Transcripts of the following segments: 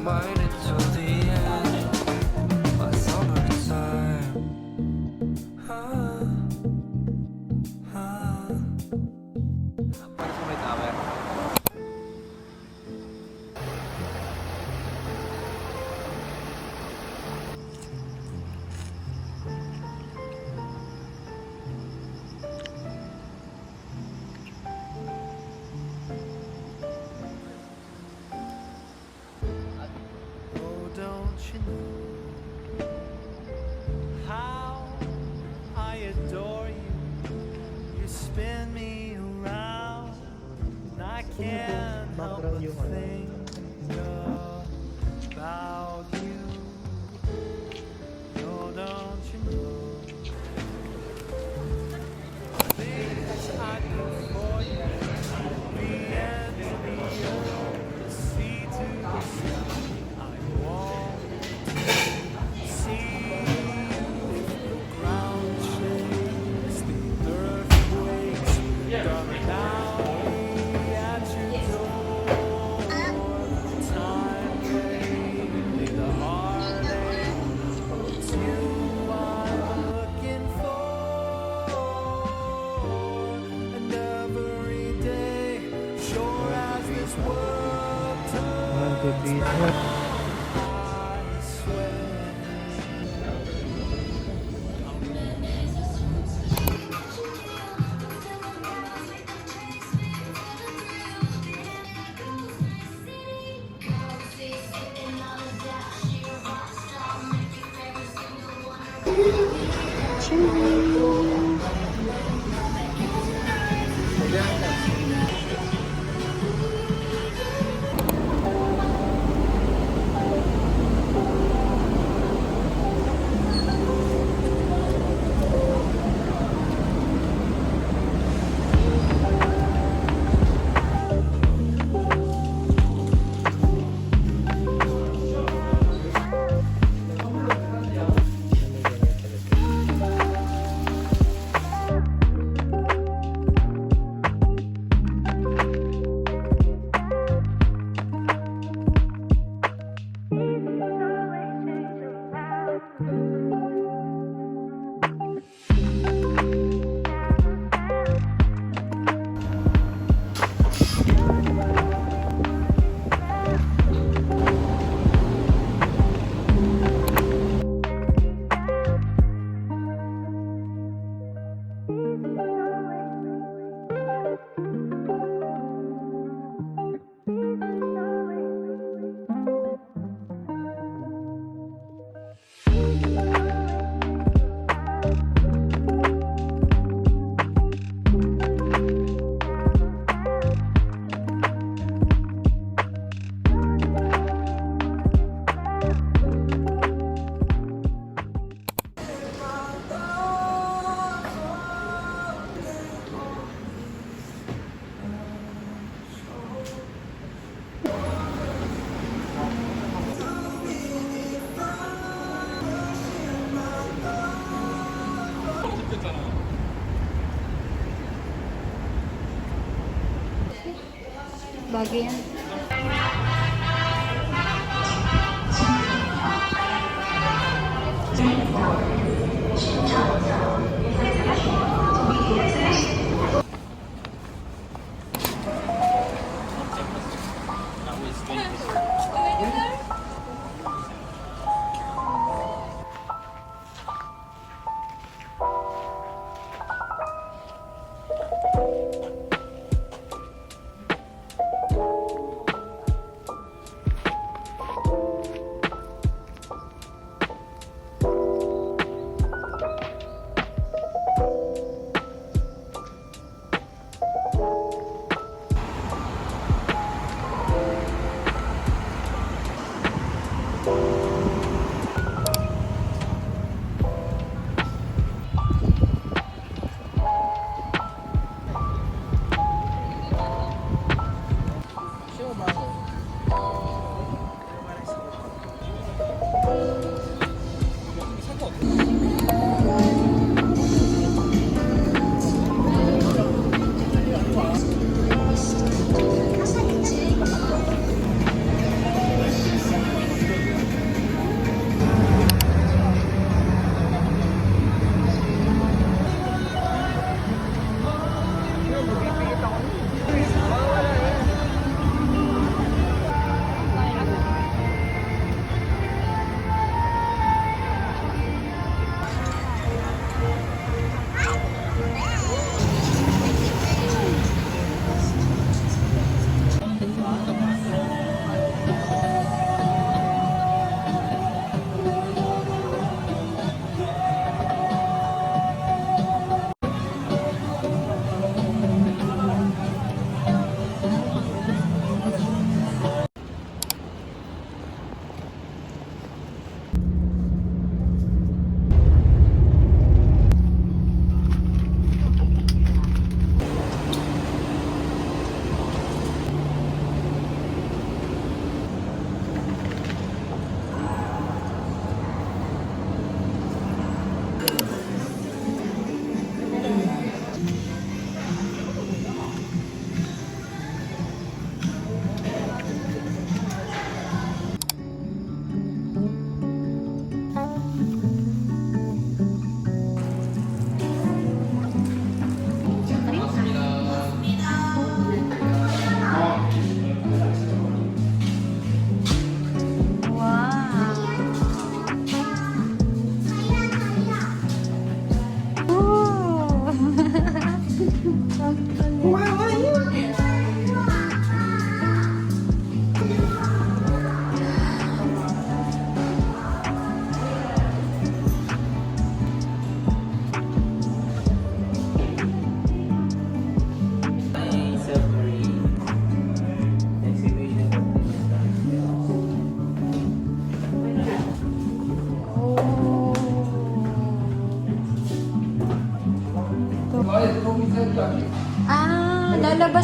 mind until the end. My summertime. Para sa may tower. Oh, don't you know how I adore you? You spin me around, and I can't help but think about you. Oh, don't you know things I do for you? The end to the earth, the sea to the sky. I want to see you. The ground shakes, the earth quakes, coming down at your door. The time waits, the heartache. It's you I'm looking for, and every day, sure as this world turns back, I swear. Bagay yan.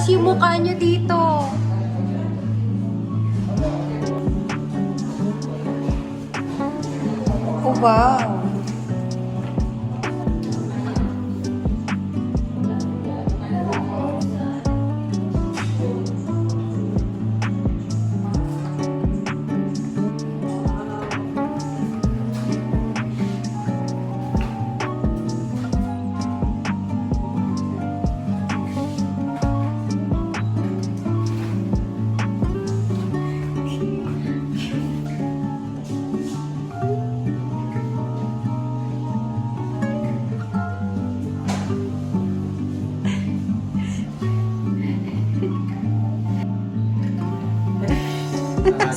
yung mukha nyo dito. Oh, wow.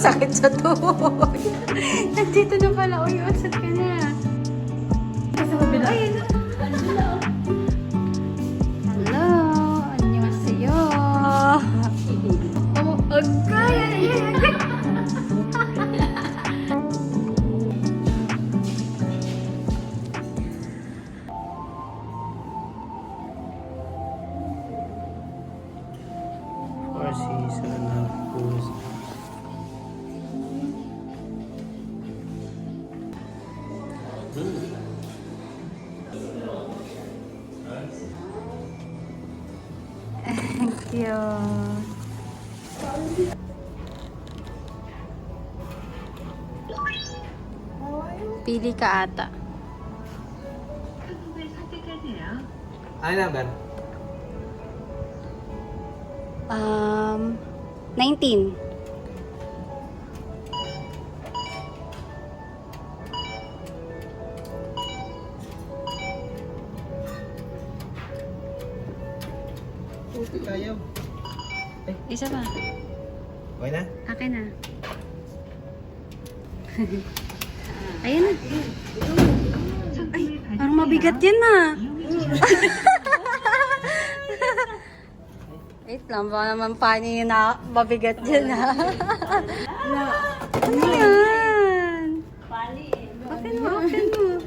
Sakit sa tuhod. Nandito na pala. Uy, usad ka na. Ay, hello. Annyeonghaseyo. Agay. Four Seasons of Busan. Thank you. Pili ka ata. Ano number? 19. Okay, ayaw. Isa pa. Okay na? Akin na. Ayan na. Ay, parang mabigat yan na. Wait lang, baka naman paano yun na mabigat yan na. Ano yan? Open mo, open mo.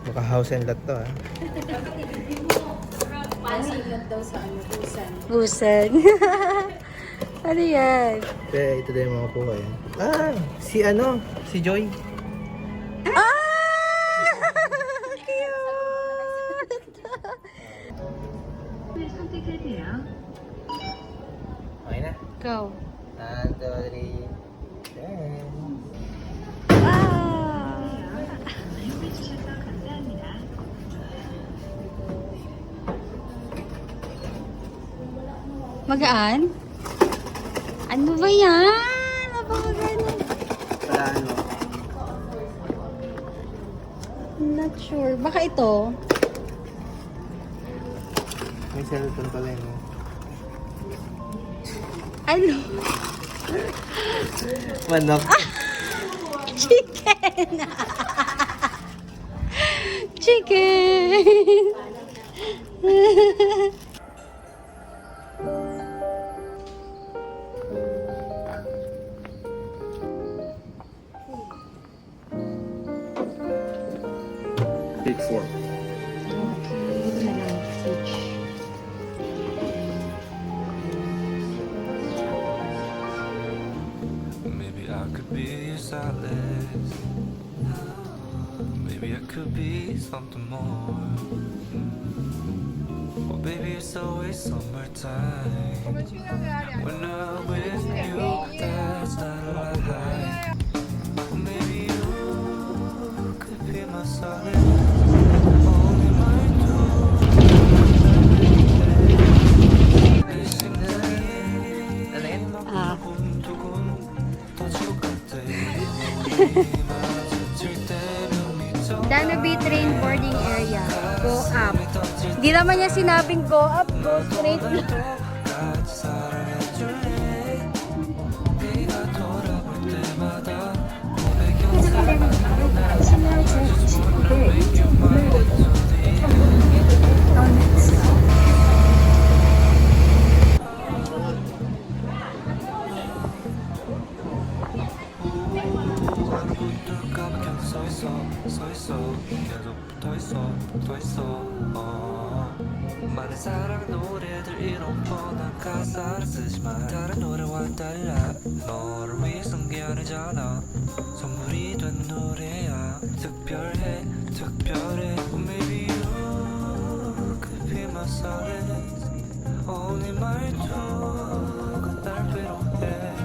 Maka house and lot to ha. Busan. Ano yan? Kaya ito din mga kuha yan. Ah! Si ano? Si Joy. Ah! Cute! Okay na? Go. 1, 2, 3. Wow! Magaan? Ano ba yan? Napakagano. Wala ano. Not sure. Baka ito. May cellphone pala yun. Ano? Manok. Chicken! Chicken! Big 4. Maybe I could be your solace. Maybe I could be something more. Well, baby, it's always summertime. When I'm with you, that's not a lie. Maybe you could be my solace. Only my Danabi train boarding area. Go up. Di naman niya sinabing go up, go straight. 서 있어 계속 붙어 있어 많은 사랑 노래들 이런 뻔한 가사를 쓰지만 다른 노래와 달라 너를 위해 쓴 게 아니잖아. 선물이 된 노래야. 특별해 특별해. Maybe you could be my solace. 네 말투가 날 위로해.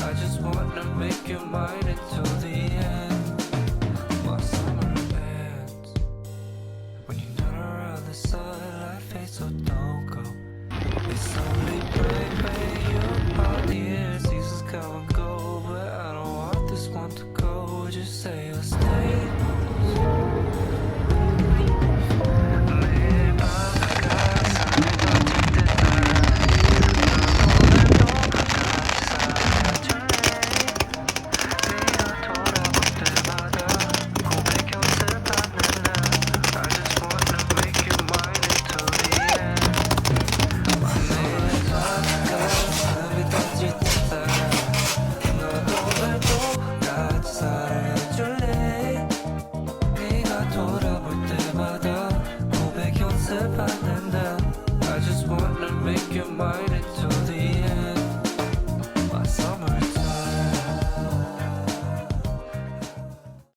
I just wanna make you mine until the end. My summer ends. When you're not around, the sunlight fades, so don't go. It's only right where you are. The air seasons come and go, but I don't want this one to go. Just say you'll stay. I just wanna make you mine.